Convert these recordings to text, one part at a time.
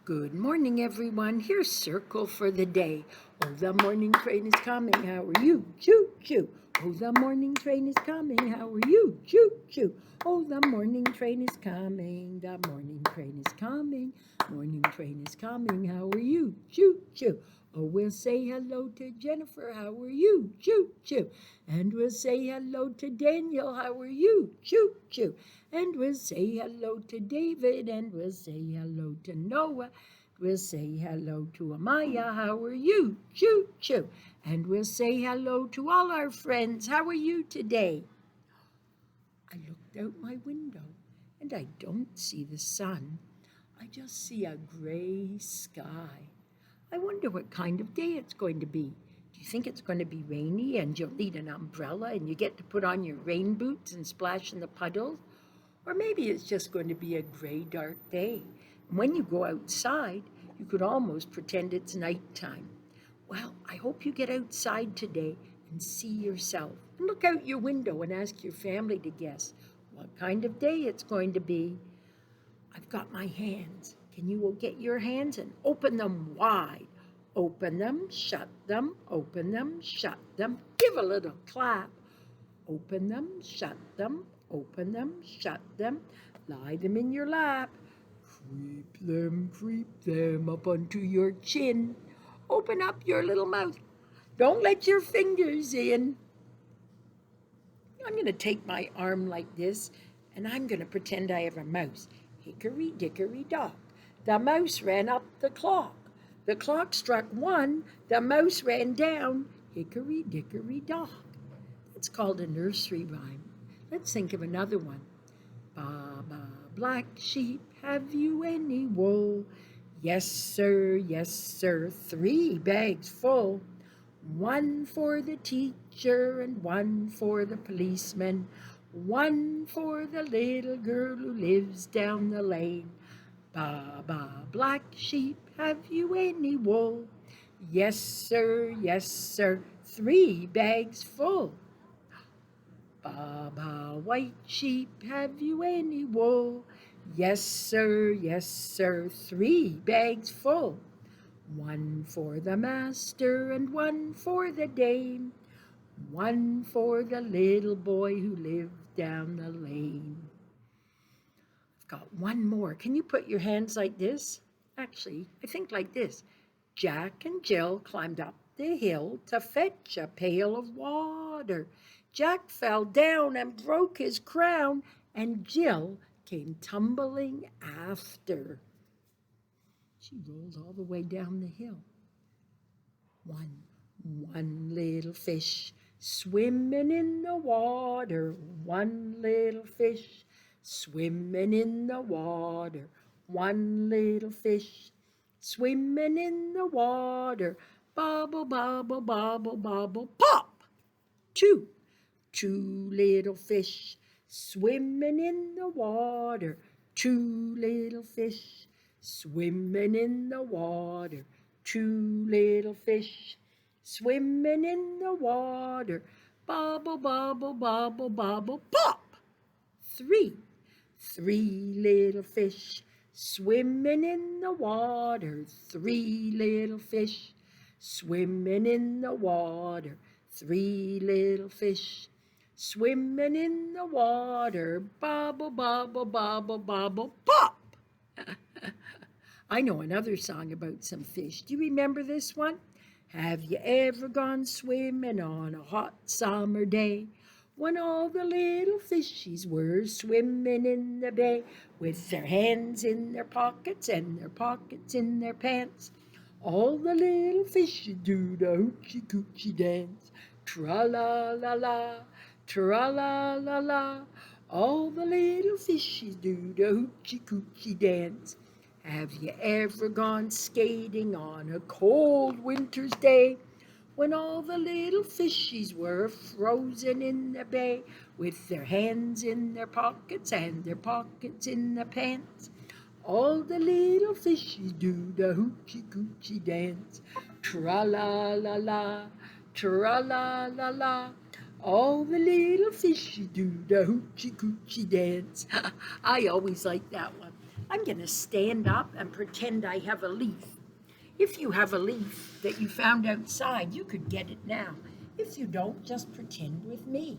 Good morning, everyone. Here's Circle for the Day. Oh, the morning train is coming. How are you? Choo, choo. Oh, the morning train is coming. How are you? Choo, choo. Oh, the morning train is coming. The morning train is coming. Morning train is coming. How are you? Choo, choo. Oh, we'll say hello to Jennifer. How are you? Choo, choo. And we'll say hello to Daniel. How are you? Choo, choo. And we'll say hello to David. And we'll say hello to Noah. We'll say hello to Amaya. How are you? Choo, choo. And we'll say hello to all our friends. How are you today? I looked out my window and I don't see the sun. I just see a gray sky. I wonder what kind of day it's going to be. Do you think it's going to be rainy and you'll need an umbrella and you get to put on your rain boots and splash in the puddles? Or maybe it's just going to be a gray, dark day. And when you go outside, you could almost pretend it's nighttime. Well, I hope you get outside today and see yourself. And look out your window and ask your family to guess what kind of day it's going to be. I've got my hands. Can you get your hands and open them wide? Open them, shut them, open them, shut them. Give a little clap. Open them, shut them, open them, shut them. Lie them in your lap. Creep them up onto your chin. Open up your little mouth. Don't let your fingers in. I'm going to take my arm like this, and I'm going to pretend I have a mouse. Hickory dickory dock. The mouse ran up the clock. The clock struck 1. The mouse ran down. Hickory dickory dock. It's called a nursery rhyme. Let's think of another one. Baba, black sheep, have you any wool? Yes, sir, 3 bags full. 1 for the teacher and 1 for the policeman. 1 for the little girl who lives down the lane. Baba, black sheep, have you any wool? Yes, sir, 3 bags full. Baba, white sheep, have you any wool? Yes, sir, 3 bags full. 1 for the master and 1 for the dame. 1 for the little boy who lived down the lane. I've got one more. Can you put your hands like this? Actually, I think like this. Jack and Jill climbed up the hill to fetch a pail of water. Jack fell down and broke his crown, and Jill came tumbling after. She rolled all the way down the hill. One little fish swimming in the water. One little fish swimming in the water. One little fish swimming in the water. Bobble, bobble, bobble, bobble, pop! Two little fish swimming in the water. 2 little fish swimming in the water. 2 little fish swimming in the water. Bobble, bobble, bobble, bobble, pop! 3 little fish swimming in the water. 3 little fish swimming in the water. 3 little fish swimming in the water. Bobble, bobble, bobble, bobble, pop! I know another song about some fish. Do you remember this one? Have you ever gone swimming on a hot summer day when all the little fishies were swimming in the bay with their hands in their pockets and their pockets in their pants? All the little fishes do the hoochie coochie dance. Tra-la-la-la, tra-la-la-la. All the little fishes do the hoochie coochie dance. Have you ever gone skating on a cold winter's day when all the little fishies were frozen in the bay with their hands in their pockets and their pockets in their pants? All the little fishies do the hoochie coochie dance. Tra-la-la-la, tra-la-la-la. All the little fishies do the hoochie coochie dance. I always like that one. I'm going to stand up and pretend I have a leaf. If you have a leaf that you found outside, you could get it now. If you don't, just pretend with me.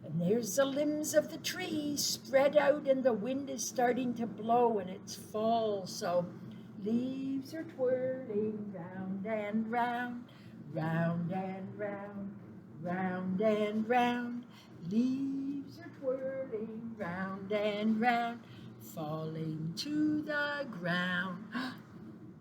And there's the limbs of the tree spread out, and the wind is starting to blow, and it's fall, so leaves are twirling round and round, round and round, round and round. Leaves are twirling round and round, falling to the ground.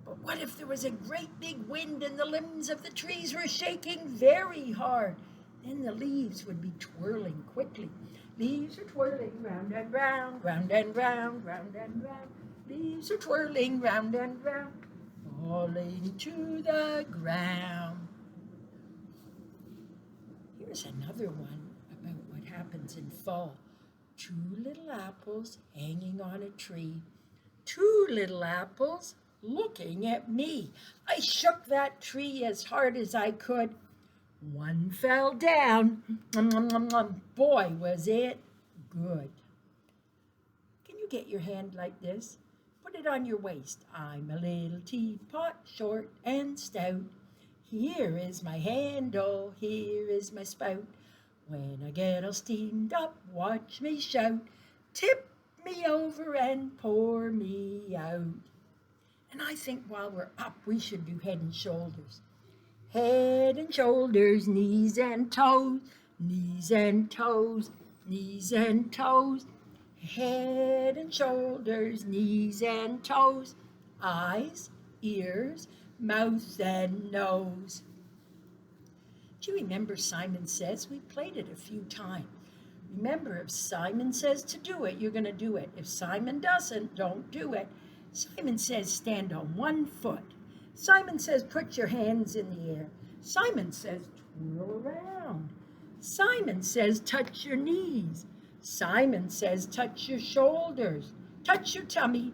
But what if there was a great big wind and the limbs of the trees were shaking very hard? Then the leaves would be twirling quickly. Leaves are twirling round and round, round and round, round and round. Leaves are twirling round and round, falling to the ground. Here's another one about what happens in fall. 2 little apples hanging on a tree. 2 little apples looking at me. I shook that tree as hard as I could. One fell down. Boy, was it good. Can you get your hand like this? Put it on your waist. I'm a little teapot, short and stout. Here is my handle, here is my spout. When I get all steamed up, watch me shout. Tip me over and pour me out. And I think while we're up, we should do head and shoulders. Head and shoulders, knees and toes, knees and toes, knees and toes. Head and shoulders, knees and toes, eyes, ears, mouth and nose. Do you remember Simon Says? We played it a few times. Remember, if Simon says to do it, you're going to do it. If Simon doesn't, don't do it. Simon says stand on one foot. Simon says put your hands in the air. Simon says twirl around. Simon says touch your knees. Simon says touch your shoulders. Touch your tummy.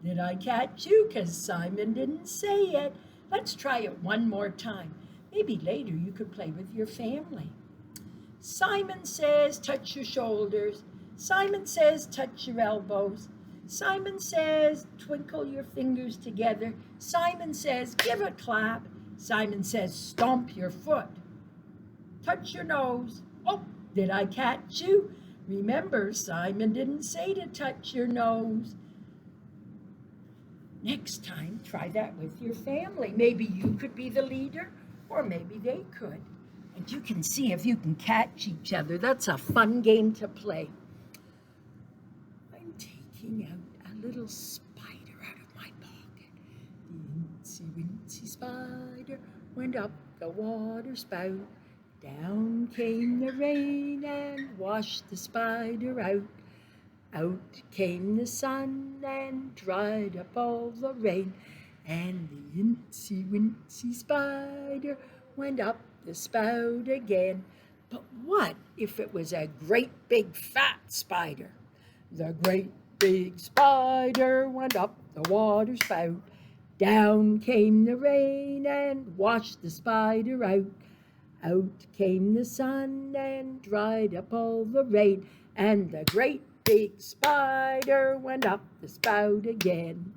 Did I catch you? 'Cause Simon didn't say it. Let's try it one more time. Maybe later you could play with your family. Simon says touch your shoulders. Simon says touch your elbows. Simon says twinkle your fingers together. Simon says give a clap. Simon says stomp your foot. Touch your nose. Oh, did I catch you? Remember, Simon didn't say to touch your nose. Next time, try that with your family. Maybe you could be the leader, or maybe they could. And you can see if you can catch each other. That's a fun game to play. I'm taking out a little spider out of my pocket. The incy wincy spider went up the water spout. Down came the rain and washed the spider out. Out came the sun and dried up all the rain. And the incy wincy spider went up the spout again. But what if it was a great big fat spider? The great big spider went up the water spout. Down came the rain and washed the spider out. Out came the sun and dried up all the rain. And the great big spider went up the spout again.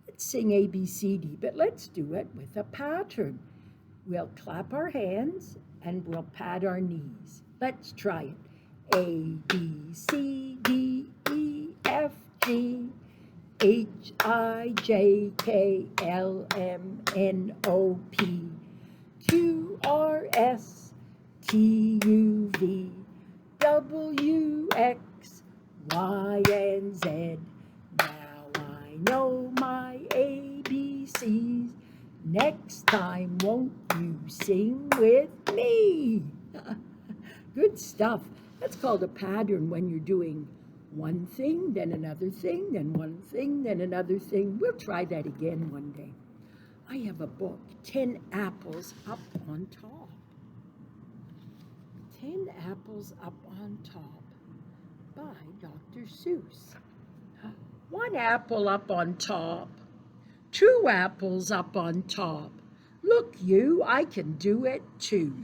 Let's sing ABCD, but let's do it with a pattern. We'll clap our hands and we'll pat our knees. Let's try it. A, B, C, D, E, F, G, H, I, J, K, L, M, N, O, P, Q, R, S, T, U, V, W, X, Y, and Z. Now I know my ABCs. Next time, won't you sing with me? Good stuff. That's called a pattern when you're doing one thing, then another thing, then one thing, then another thing. We'll try that again one day. I have a book, 10 Apples Up on Top. 10 Apples Up on Top by Dr. Seuss. 1 apple up on top. 2 apples up on top. Look you, I can do it too.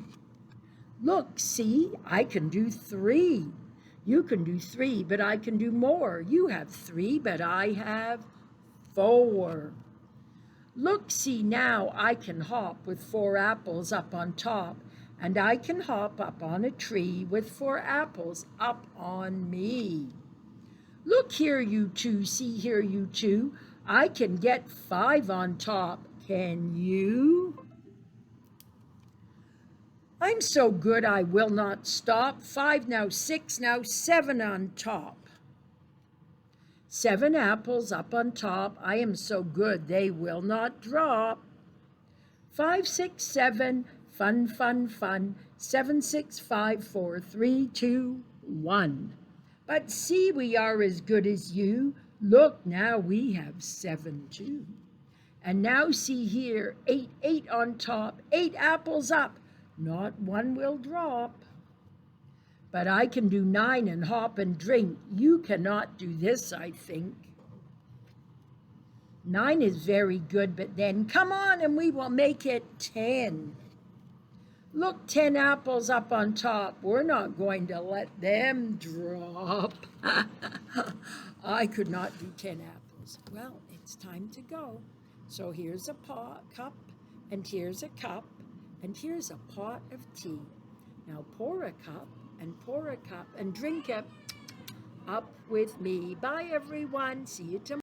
Look, see, I can do 3. You can do 3, but I can do more. You have 3, but I have 4. Look, see now, I can hop with 4 apples up on top, and I can hop up on a tree with 4 apples up on me. Look here, you two, see here, you two, I can get 5 on top. Can you? I'm so good I will not stop. 5 now, 6 now, 7 on top. 7 apples up on top. I am so good they will not drop. 5, 6, 7, fun, fun, fun. 7, 6, 5, 4, 3, 2, 1. But see, we are as good as you. Look, now we have 7 too. And now see here, 8, 8 on top, 8 apples up. Not one will drop. But I can do 9 and hop and drink. You cannot do this, I think. 9 is very good, but then come on and we will make it 10. Look, 10 apples up on top. We're not going to let them drop. I could not do 10 apples. Well, it's time to go. So here's a cup, and here's a cup, and here's a pot of tea. Now pour a cup, and drink it up with me. Bye, everyone. See you tomorrow.